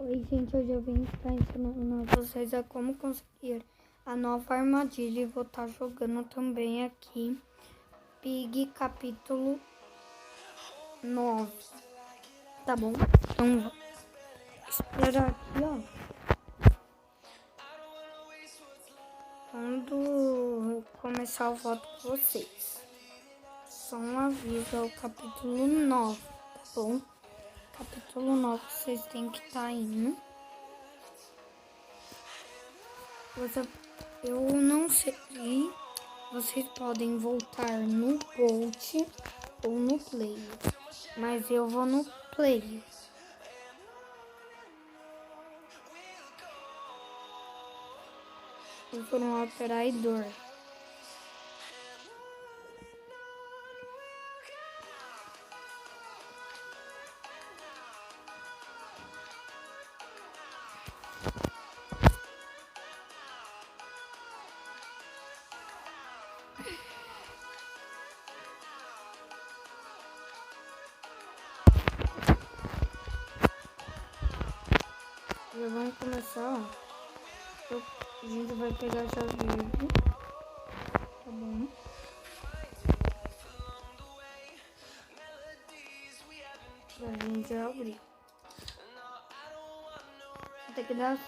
Oi gente, hoje eu vim estar ensinando vocês a como conseguir a nova armadilha e vou estar jogando também aqui Pig capítulo 9, tá bom? Então vou esperar aqui, ó. Quando começar eu volto com vocês. Só um aviso, é o capítulo 9, tá bom? Capítulo 9 vocês têm que estar indo. Eu não sei, vocês podem voltar no Bolt ou no Player, mas eu vou no Player. Eu vou no operador. Já vamos começar, ó. A gente vai pegar a chave verde, tá bom? Pra gente abrir. Tem que dar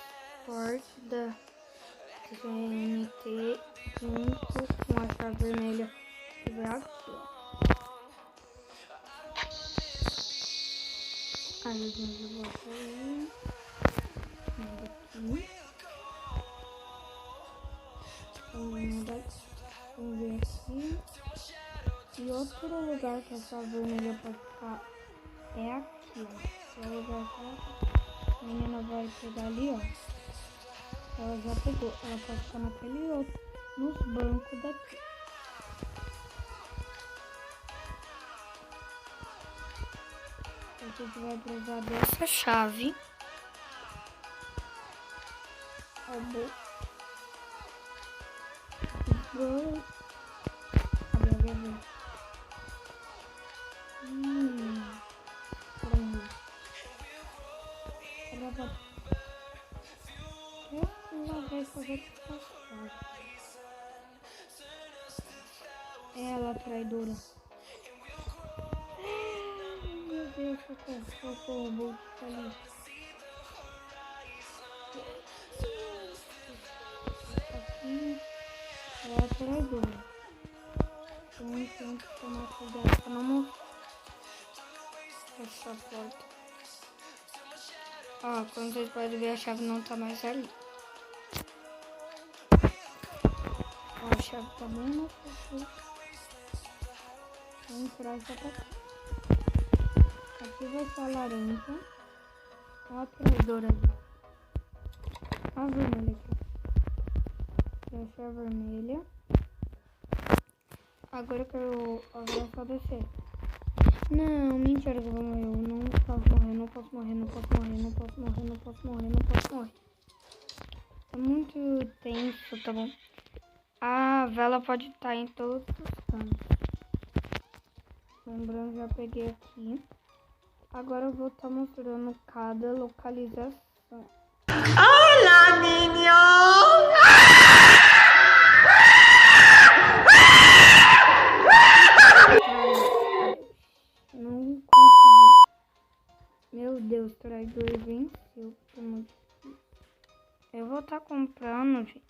sorte da TNT junto com a chave vermelha que vai aqui, ó. Aí a gente volta aí. Aqui. Vamos ver aqui. E outro lugar que essa vermelha pode ficar é aqui, ó. É o lugar que a menina vai pegar ali, ó. Ela já pegou. Ela pode ficar naquele outro, nos bancos daqui. A gente vai precisar dessa chave. Cadê? Ela traidora. Meu Deus, socorro, o Bolt tá ali. Aqui, ela traidora. Então tem que tomar cuidado pra não morrer. Fechar a porta. Ó, como vocês podem ver, a chave não tá mais ali. Ó, a chave tá bem na frente. Vou entrar essa pra cá. Aqui vai ser a laranja. Ó a traidora ali. Ó a vermelha aqui. Deixa a vermelha. Agora eu quero... Agora é só descer. Não, mentira que eu vou morrer. Eu não posso morrer, não posso morrer, não posso morrer, não posso morrer, não posso morrer, não posso morrer. É muito tenso, tá bom? A vela pode estar em todos os cantos. Lembrando, já peguei aqui. Agora eu vou estar mostrando cada localização. Olá, menino! Não consegui. Meu Deus, traidor venceu. Eu vou estar comprando, gente.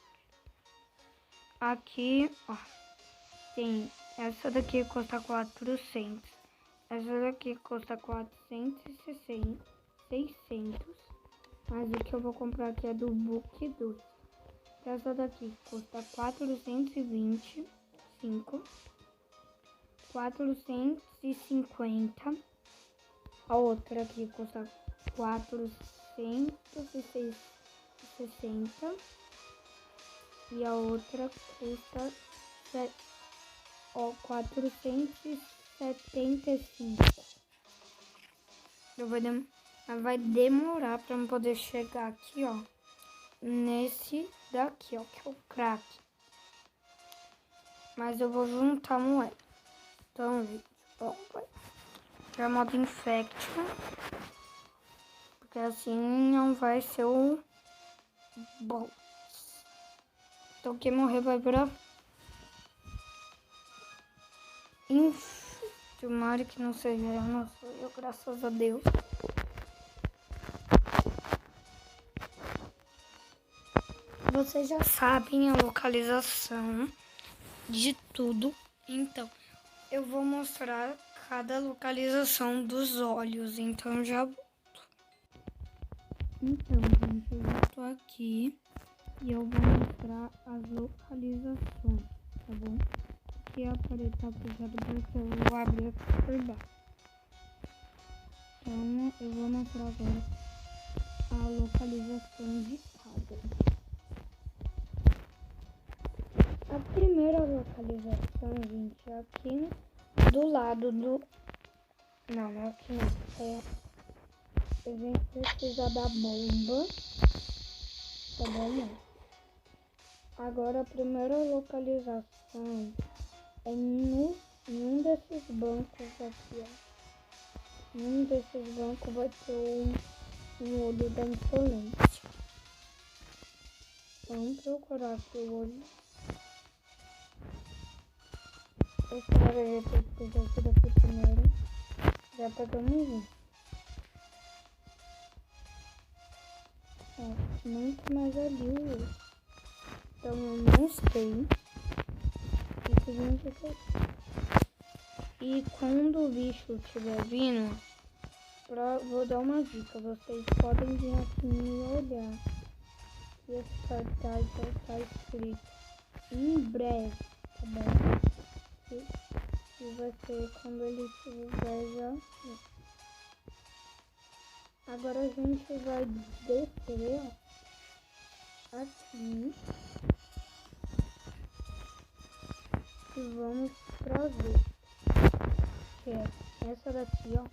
Aqui, ó. Tem essa daqui custa 400. Essa daqui custa 460, 600. Mas o que eu vou comprar aqui é do Book 2. Essa daqui custa 425. 450. A outra aqui custa 460. E a outra custa 475. Vai demorar pra eu poder chegar aqui, ó. Nesse daqui, ó, que é o crack. Mas eu vou juntar moeda. Então, gente, ó, vai. Já modo infection. porque assim não vai ser o bom. Então quem morrer vai virar... Tomara que não seja eu, não sou eu, graças a Deus. Vocês já sabem a localização de tudo, então eu vou mostrar cada localização dos olhos, então já volto. Então, gente, eu já tô aqui e eu vou mostrar as localizações, tá bom? Aqui a parede tá fechada porque eu vou abrir aqui por baixo. Então, eu vou mostrar agora a localização de cada. A primeira localização, gente, é aqui do lado do... Não, aqui não. A gente precisa da bomba. Tá bom? Agora a primeira localização é em um desses bancos aqui, ó. Em um desses bancos vai ter um olho da insolência. Vamos procurar aqui o olho. Esse cara já tem que pegar aqui daqui primeiro. Já pegamos um. Ó, muito mais ali o olho. Então eu não sei. O seguinte é que... E quando o bicho estiver vindo, vou dar uma dica. Vocês podem vir aqui me olhar. E esse cartaz vai estar escrito em breve, tá bom? E vai ser quando ele estiver já. Agora a gente vai descer, ó, aqui. E vamos trazer. Que é essa daqui, ó.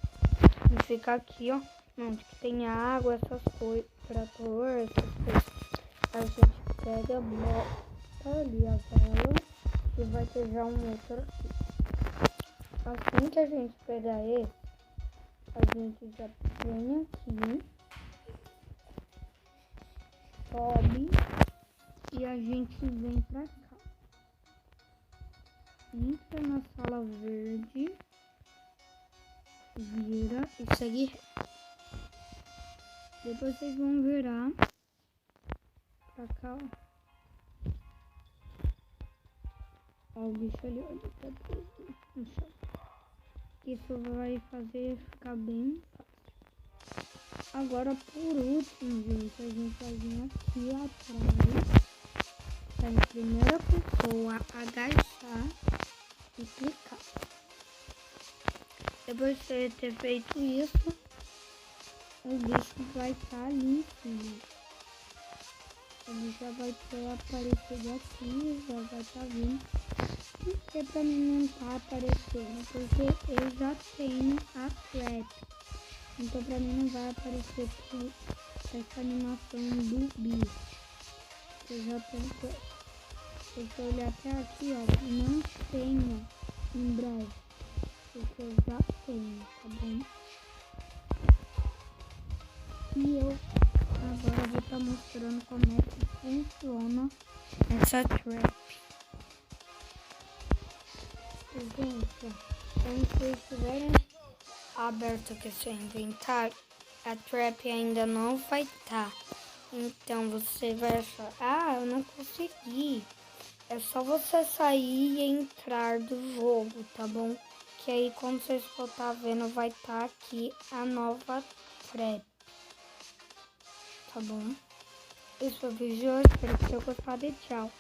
E fica aqui, ó. Onde que tem água, essas coisas. Trator, essas coisas. A gente pega, bota ali a vela. E vai ter já um outro aqui. Assim que a gente pegar esse, a gente já vem aqui, sobe e a gente vem pra cá. Entra na sala verde, vira e segue reto. Depois vocês vão virar pra cá, ó. Ó o bicho ali, olha, tá preso no chão. Isso vai fazer ficar bem fácil. Agora, por último, gente, a gente vai vir aqui atrás, para a primeira pessoa agachar e clicar. Depois de você ter feito isso, o bicho vai estar ali em cima. Ele já vai ter aparecido aqui, já vai estar vindo. Porque pra mim não tá aparecendo, porque eu já tenho a trap. Então pra mim não vai aparecer essa animação do bicho. Eu já tenho trap. Se eu olhar até aqui, ó, não tenho em breve. Porque eu já tenho, tá bom? E eu agora vou estar mostrando como é que funciona essa trap. Gente, quando vocês estiverem aberto aqui seu inventário, a trap ainda não vai estar. Então você vai achar, eu não consegui. É só você sair e entrar do jogo, tá bom? Que aí quando vocês for estar vendo, vai estar aqui a nova trap. Tá bom? Esse foi o vídeo de hoje, espero que tenham gostado e tchau.